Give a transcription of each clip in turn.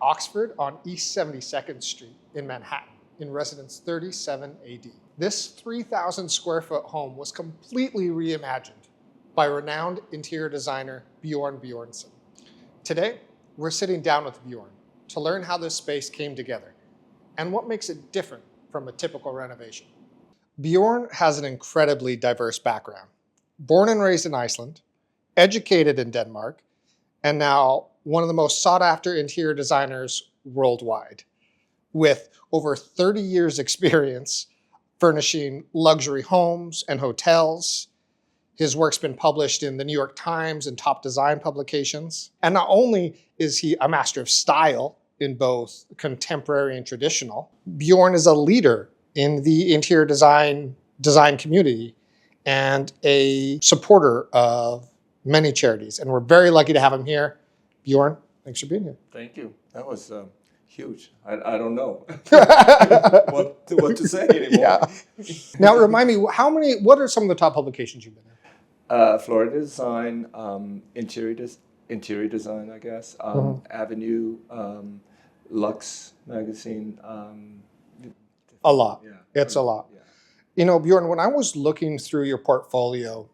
Oxford on East 72nd Street in Manhattan in Residence 37 AD. This 3,000 square foot home was completely reimagined by renowned interior designer Björn Björnsson. Today, we're sitting down with Björn to learn how this space came together and what makes it different from a typical renovation. Björn has an incredibly diverse background. Born and raised in Iceland, educated in Denmark, and now one of the most sought-after interior designers worldwide, with over 30 years experience furnishing luxury homes and hotels. His work's been published in the New York Times and top design publications. And not only is he a master of style in both contemporary and traditional, Björn is a leader in the interior design community and a supporter of many charities. And we're very lucky to have him here. Björn, thanks for being here. Thank you. That was huge. I don't know what to say anymore. Yeah. Now remind me, what are some of the top publications you've been in? Florida Design, interior design, I guess. Avenue, Lux magazine. A lot. Yeah. It's a lot. Yeah. You know, Björn, when I was looking through your portfolio,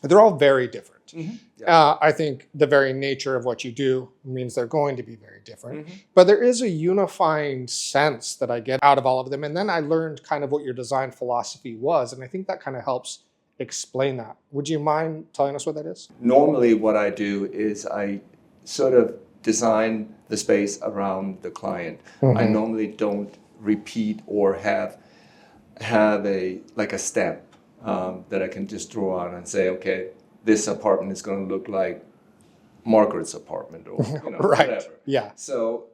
they're all very different. Mm-hmm. Yeah. I think the very nature of what you do means they're going to be very different. Mm-hmm. But there is a unifying sense that I get out of all of them. And then I learned kind of what your design philosophy was. And I think that kind of helps explain that. Would you mind telling us what that is? Normally what I do is I sort of design the space around the client. Mm-hmm. I normally don't repeat or have a stamp that I can just draw on and say, okay, this apartment is going to look like Margaret's apartment, or right. Whatever. Yeah. So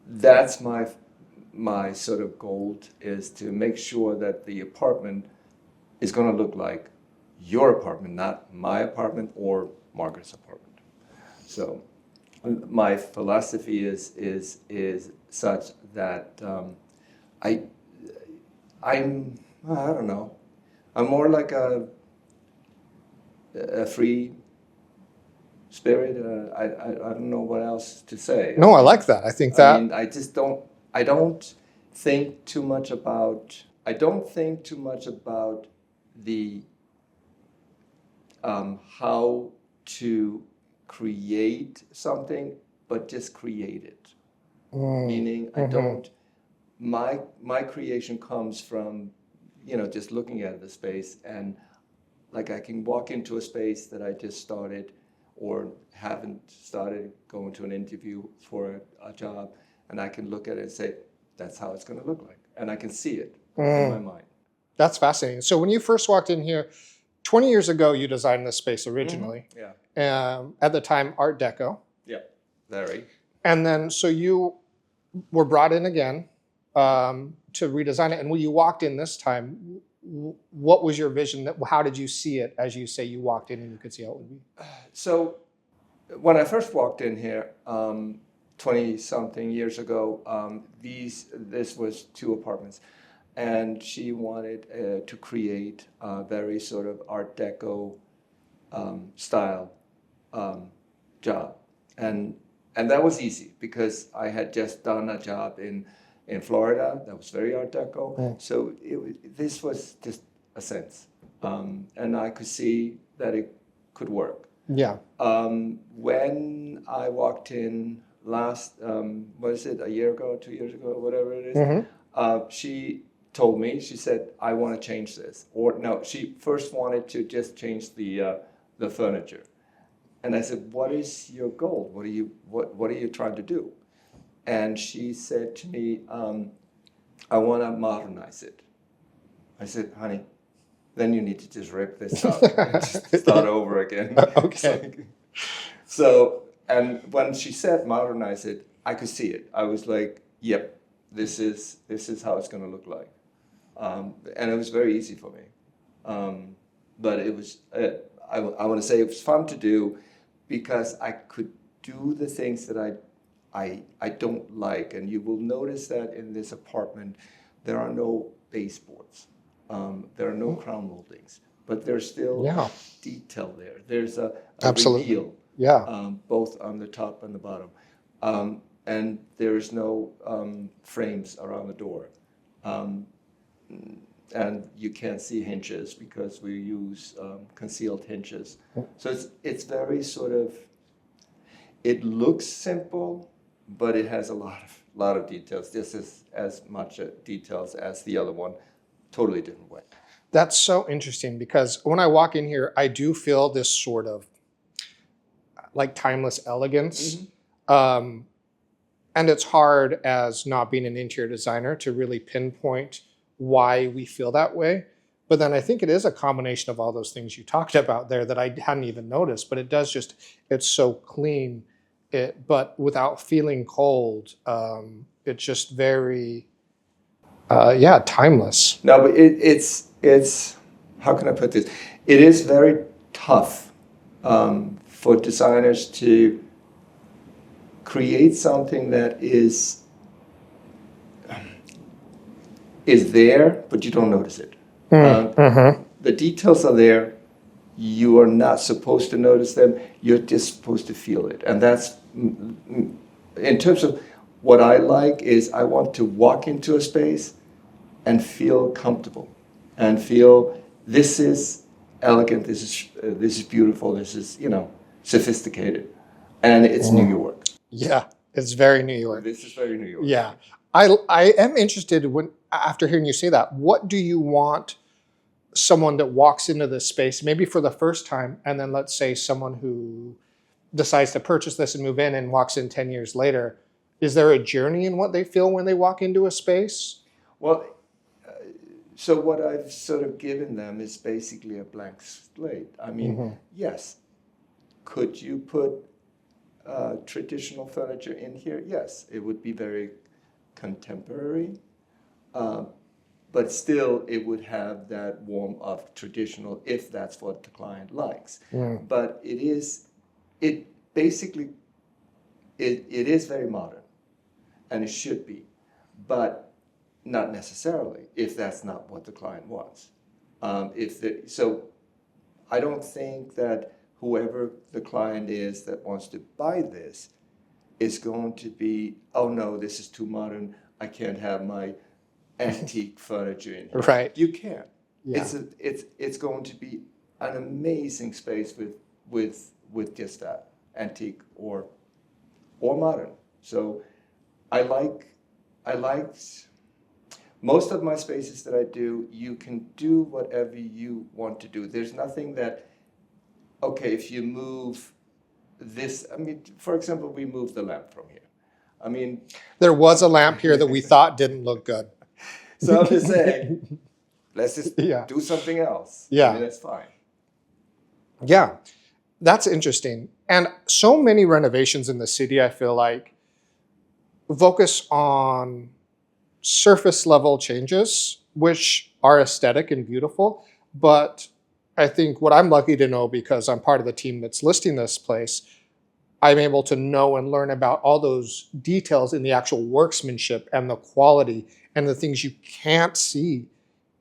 that's my sort of goal, is to make sure that the apartment is going to look like your apartment, not my apartment or Margaret's apartment. So my philosophy is such that I don't know. I'm more like a free spirit. I don't know what else to say. No, I like that. I think that. I mean, I don't think too much about the how to create something, but just create it. Meaning, I don't. My creation comes from, just looking at the space, and like I can walk into a space that I just started or haven't started, going to an interview for a job, and I can look at it and say, that's how it's going to look like. And I can see it in my mind. That's fascinating. So when you first walked in here, 20 years ago, you designed this space originally. Mm-hmm. Yeah. At the time, Art Deco. Yeah, very. And then, so you were brought in again to redesign it. And when you walked in this time, what was your vision? How did you see it as you say you walked in and you could see how it would be? So when I first walked in here 20-something years ago, this was 2 apartments. And she wanted to create a very sort of Art Deco style job. And that was easy because I had just done a job in Florida that was very Art Deco. Mm. So this was just a sense. And I could see that it could work. Yeah. When I walked in last, a year ago, 2 years ago, whatever it is, she told me, she said, I want to change this. Or no, she first wanted to just change the furniture. And I said, what is your goal? What are you trying to do? And she said to me, I want to modernize it. I said, honey, then you need to just rip this out and just start over again. Okay. So, and when she said modernize it, I could see it. I was like, yep, this is how it's going to look like. And it was very easy for me. But it was, I want to say it was fun to do because I could do the things that I don't like. And you will notice that in this apartment, there are no baseboards. There are no crown moldings, but there's still detail there. There's a reveal, yeah, both on the top and the bottom. and there is no frames around the door. And you can't see hinges because we use concealed hinges. So it's very sort of, it looks simple, but it has a lot of details. This is as much details as the other one, totally different way. That's so interesting because when I walk in here, I do feel this sort of like timeless elegance. Mm-hmm. And it's hard as not being an interior designer to really pinpoint why we feel that way. But then I think it is a combination of all those things you talked about there that I hadn't even noticed, but it does just, it's so clean, but without feeling cold. It's just very, timeless. No, but it's how can I put this? It is very tough for designers to create something that is there, but you don't notice it. The details are there. You are not supposed to notice them. You're just supposed to feel it. And that's, in terms of what I like, is I want to walk into a space and feel comfortable and feel this is elegant, this is beautiful, this is, sophisticated. And it's New York. Yeah, it's very New York. This is very New York. Yeah. I am interested after hearing you say that, what do you want someone that walks into this space, maybe for the first time, and then let's say someone who decides to purchase this and move in and walks in 10 years later, is there a journey in what they feel when they walk into a space? Well, so what I've sort of given them is basically a blank slate. I mean, yes, could you put traditional furniture in here? Yes, it would be very contemporary, but still it would have that warmth of traditional if that's what the client likes. But it is very modern, and it should be, but not necessarily if that's not what the client wants. So I don't think that whoever the client is that wants to buy this is going to be, oh no, this is too modern, I can't have my antique furniture in here. Right. You can. Yeah. It's going to be an amazing space with just that, antique or modern. So I liked most of my spaces that I do, you can do whatever you want to do. There's nothing that, okay, if you move this, I mean, for example, we moved the lamp from here. I mean, there was a lamp here that we thought didn't look good. So I'm just saying, let's just do something else. Yeah. I mean, that's fine. Yeah, that's interesting. And so many renovations in the city, I feel like, focus on surface level changes, which are aesthetic and beautiful. But I think what I'm lucky to know, because I'm part of the team that's listing this place, I'm able to know and learn about all those details in the actual workmanship and the quality and the things you can't see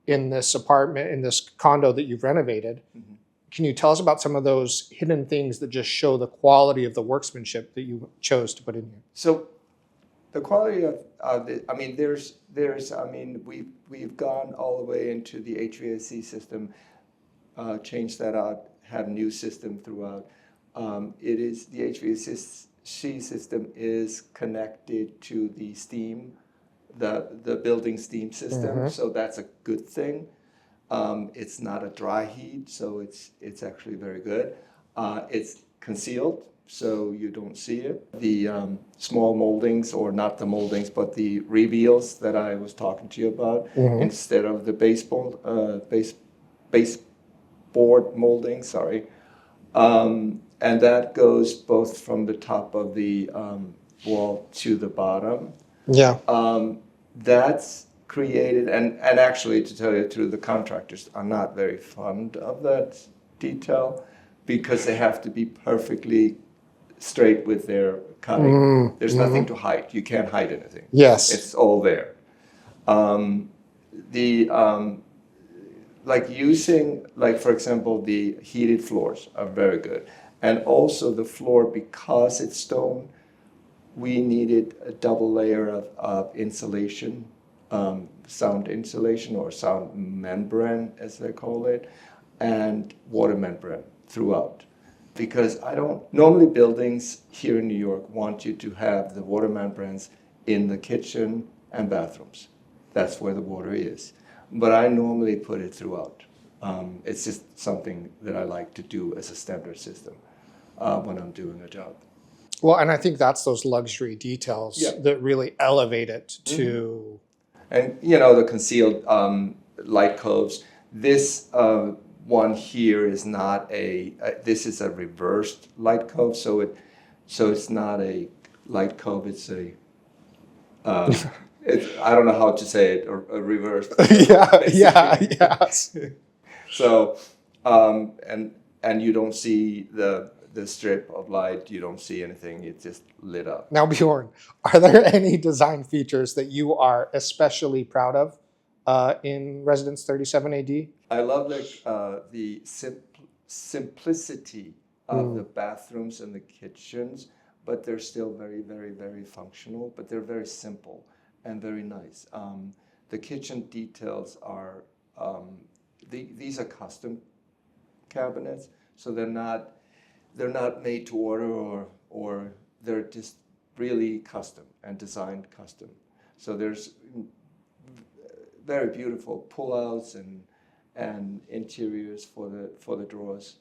in this apartment, in this condo that you've renovated. Can you tell us about some of those hidden things that just show the quality of the workmanship that you chose to put in here? So the quality of I mean, I mean, we've gone all the way into the HVAC system, changed that out, have a new system throughout. It is, the HVAC system is connected to the steam, the building steam system, so that's a good thing. It's not a dry heat, so it's actually very good. It's concealed, so you don't see it. The small moldings, or not the moldings, but the reveals that I was talking to you about, instead of the baseboard molding, sorry. And that goes both from the top of the wall to the bottom. Yeah. That's created, and actually, to tell you the truth, the contractors are not very fond of that detail because they have to be perfectly straight with their cutting. There's nothing to hide. You can't hide anything. Yes. It's all there. Like using, like for example, the heated floors are very good. And also the floor, because it's stone, we needed a double layer of insulation, sound insulation or sound membrane, as they call it, and water membrane throughout. Because normally buildings here in New York want you to have the water membranes in the kitchen and bathrooms. That's where the water is. But I normally put it throughout. It's just something that I like to do as a standard system when I'm doing a job. Well, and I think that's those luxury details Yeah. that really elevate it to. And the concealed light coves. This one here is not this is a reversed light cove, so it's not a light cove. It's a I don't know how to say it, or a reversed. yeah. So and you don't see the strip of light. You don't see anything. It's just lit up. Now, Bjorn, are there any design features that you are especially proud of in Residence 37 AD? I love the simplicity of the bathrooms and the kitchens, but they're still very, very, very functional, but they're very simple and very nice. The kitchen details are, these are custom cabinets, so they're not made to order or they're just really custom and designed custom. So there's very beautiful pullouts and interiors for the drawers.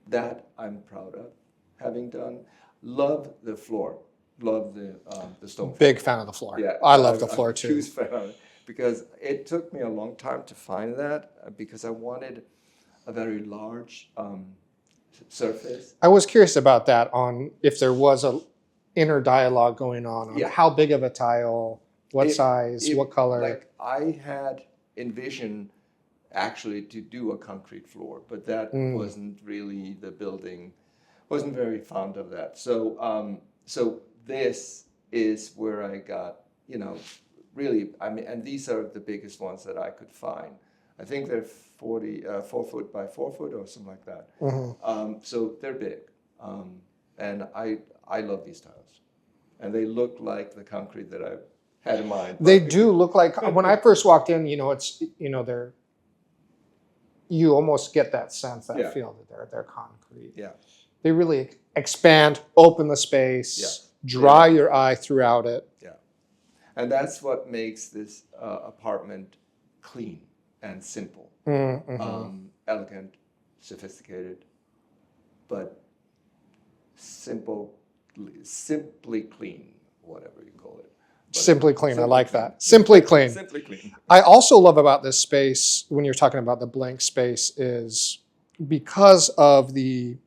That I'm proud of having done. Love the floor. Love the stone floor. Big fan of the floor. Yeah, I love the floor I'm too. Huge fan of it because it took me a long time to find that because I wanted a very large surface. I was curious about that, on if there was a inner dialogue going on how big of a tile, what size, what color. Like I had envisioned actually to do a concrete floor, but that wasn't really, the building wasn't very fond of that. So this is where I got, really, and these are the biggest ones that I could find. I think they're 4 foot by 4 foot or something like that. So they're big. And I love these tiles. And they look like the concrete that I had in mind. They do look like, when I first walked in, it's, they're, you almost get that sense, that feel that they're concrete. Yeah. They really expand, open the space, dry your eye throughout it. Yeah. And that's what makes this apartment clean and simple. Elegant, sophisticated, but simply clean, whatever you call it. Simply clean, I like that. Simply clean. Simply clean. I also love about this space, when you're talking about the blank space, is because of the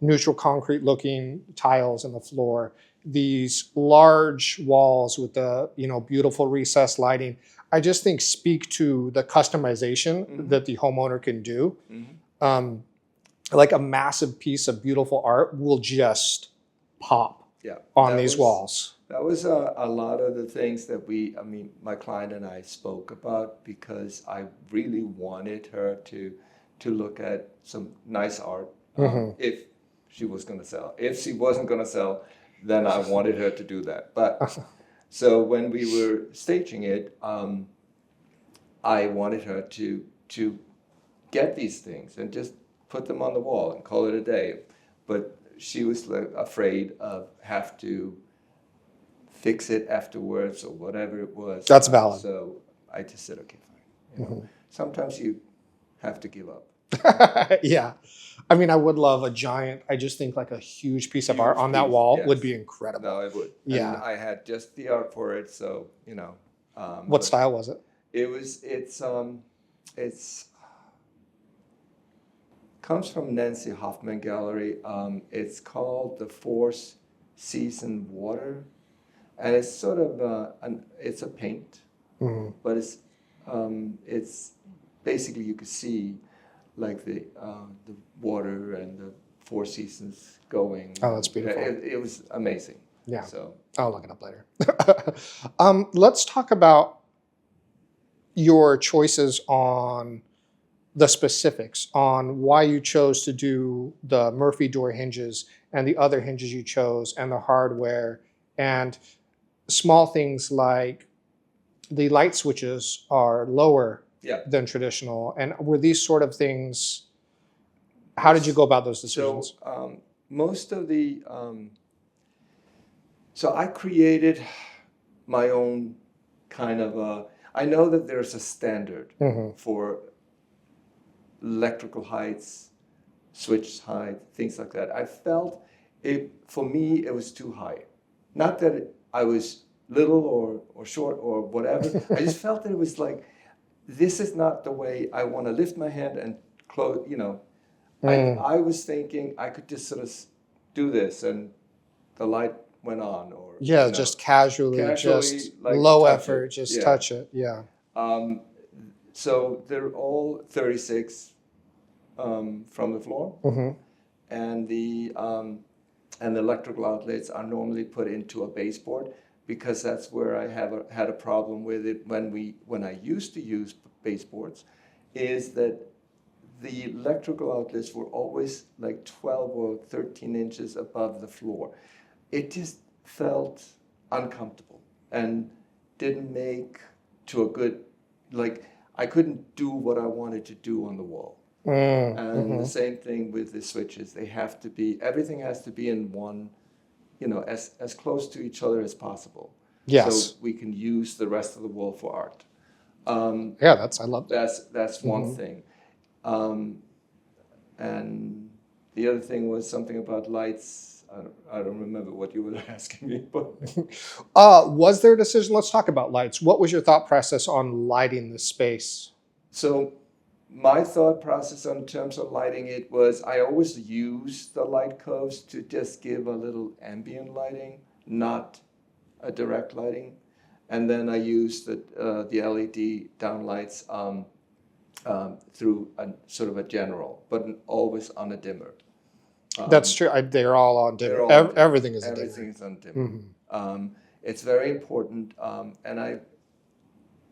neutral concrete looking tiles in the floor, these large walls with the beautiful recessed lighting, I just think speak to the customization that the homeowner can do. Like a massive piece of beautiful art will just pop on these walls. That was a lot of the things that my client and I spoke about, because I really wanted her to look at some nice art if she was going to sell. If she wasn't going to sell, then I wanted her to do that. But so when we were staging it, I wanted her to get these things and just put them on the wall and call it a day. But she was afraid of have to fix it afterwards or whatever it was. That's valid. So I just said, okay, fine. Sometimes you have to give up. Yeah. I mean, I would love a giant, I just think like a huge piece of art on that wall would be incredible. No, it would. Yeah. And I had just the art for it, so, what style was it? It's comes from Nancy Hoffman Gallery. It's called the Four Season Water. And it's sort of, it's a paint, but it's basically, you could see like the water and the four seasons going. Oh, that's beautiful. It was amazing. Yeah. So I'll look it up later. Let's talk about your choices on the specifics, on why you chose to do the Murphy door hinges and the other hinges you chose and the hardware and small things like the light switches are lower than traditional. And were these sort of things, how did you go about those decisions? So most of the, so I created my own kind of, I know that there's a standard for electrical heights, switch height, things like that. I felt for me, it was too high. Not that I was little or short or whatever. I just felt that it was like, this is not the way I want to lift my hand and close, I was thinking I could just sort of do this and the light went on, or just casually just like low effort, just touch it. So they're all 36 from the floor, and the electrical outlets are normally put into a baseboard, because that's where I had a problem with it when I used to use baseboards, is that the electrical outlets were always like 12 or 13 inches above the floor. It just felt uncomfortable and didn't make to a good, like I couldn't do what I wanted to do on the wall. And the same thing with the switches. They have to be, everything has to be in one, as close to each other as possible. Yes. So we can use the rest of the wall for art. I love that. That's one thing. And the other thing was something about lights. I don't remember what you were asking me. But was there a decision? Let's talk about lights. What was your thought process on lighting the space? So my thought process in terms of lighting it was, I always use the light codes to just give a little ambient lighting, not a direct lighting. And then I use the LED downlights through a sort of a general, but always on a dimmer. That's true. They're all on dimmer. Everything is on dimmer. It's very important. And I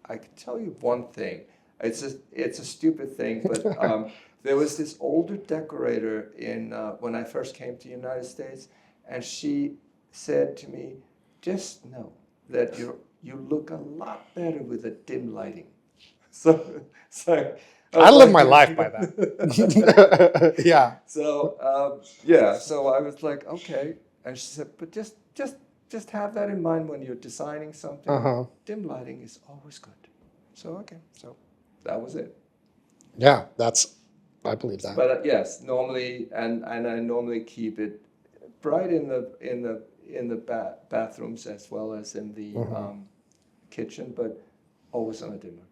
can tell you one thing. It's a stupid thing, but there was this older decorator when I first came to the United States, and she said to me, "Just know that you look a lot better with a dim lighting." So I live my life by that. Yeah. So so I was like, okay, and she said, "But just have that in mind when you're designing something. Dim lighting is always good." So okay, so that was it. Yeah, I believe that. But yes, normally, and I normally keep it bright in the bathrooms as well as in the kitchen, but always on a dimmer.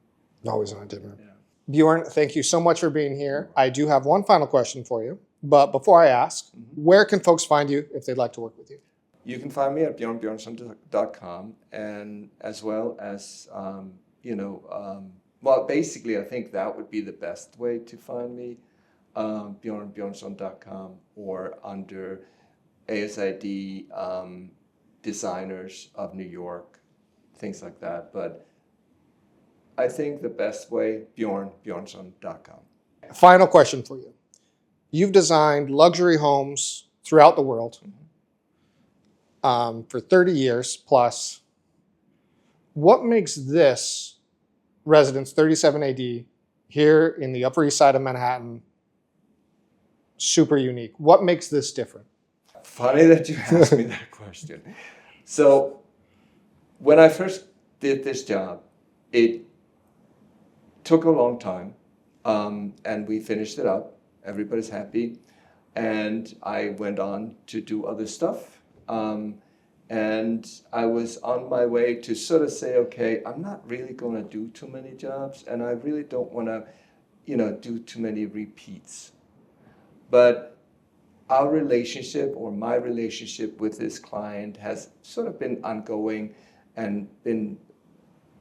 Always on a dimmer. Yeah. Björn, thank you so much for being here. I do have one final question for you, but before I ask, where can folks find you if they'd like to work with you? You can find me at bjornbjornsson.com, and as well as well, basically, I think that would be the best way to find me, bjornbjornsson.com, or under ASID Designers of New York, things like that. But I think the best way, bjornbjornsson.com. Final question for you. You've designed luxury homes throughout the world for 30 years plus. What makes this residence, 37 AD, here in the Upper East Side of Manhattan, super unique? What makes this different? Funny that you asked me that question. So when I first did this job, it took a long time, and we finished it up. Everybody's happy. And I went on to do other stuff. And I was on my way to sort of say, okay, I'm not really going to do too many jobs, and I really don't want to, do too many repeats. But our relationship, or my relationship with this client, has sort of been ongoing and been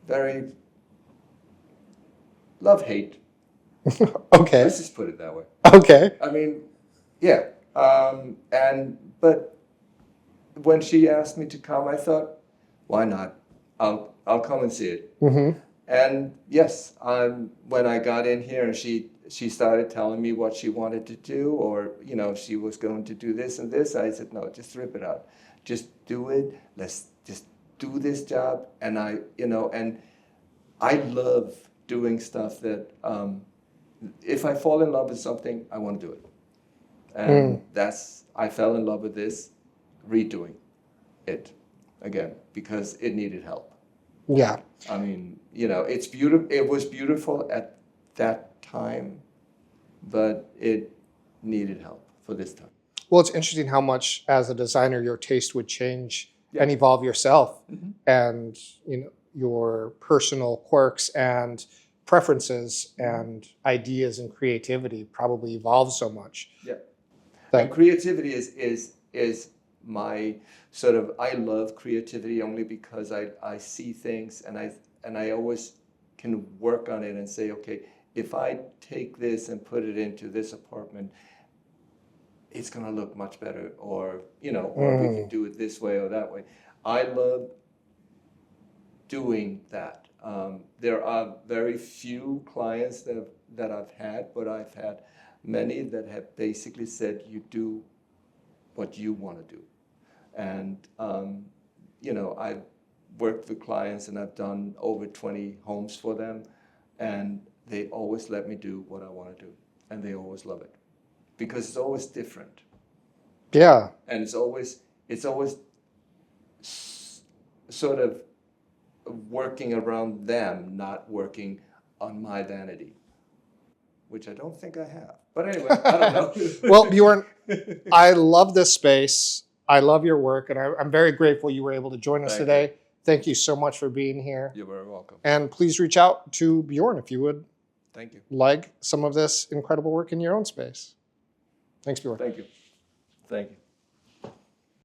very love-hate. Okay. Let's just put it that way. Okay. I mean, yeah. But when she asked me to come, I thought, why not? I'll come and see it. And yes, when I got in here and she she started telling me what she wanted to do, or she was going to do this and this. I said, no, just rip it out, just do it. Let's just do this job. And and I love doing stuff that if I fall in love with something, I want to do it. And I fell in love with this, redoing it again, because it needed help. Yeah. I mean, it's beautiful. It was beautiful at that time, but it needed help for this time. Well, it's interesting how much, as a designer, your taste would change and evolve yourself, and your personal quirks and preferences and ideas and creativity probably evolve so much. Yeah. And creativity is my sort of, I love creativity only because I see things and I always can work on it and say, okay, if I take this and put it into this apartment, it's going to look much better, or or we can do it this way or that way. I love doing that. There are very few clients that I've had, but I've had many that have basically said, you do what you want to do. And, I've worked with clients and I've done over 20 homes for them, and they always let me do what I want to do. And they always love it because it's always different. Yeah. And it's always sort of working around them, not working on my vanity, which I don't think I have. But anyway, I don't know. Well, Bjorn, I love this space. I love your work, and I'm very grateful you were able to join us today. Thank you so much for being here. You're very welcome. And please reach out to Bjorn if you would Thank you. like some of this incredible work in your own space. Thanks, Bjorn. Thank you. Thank you.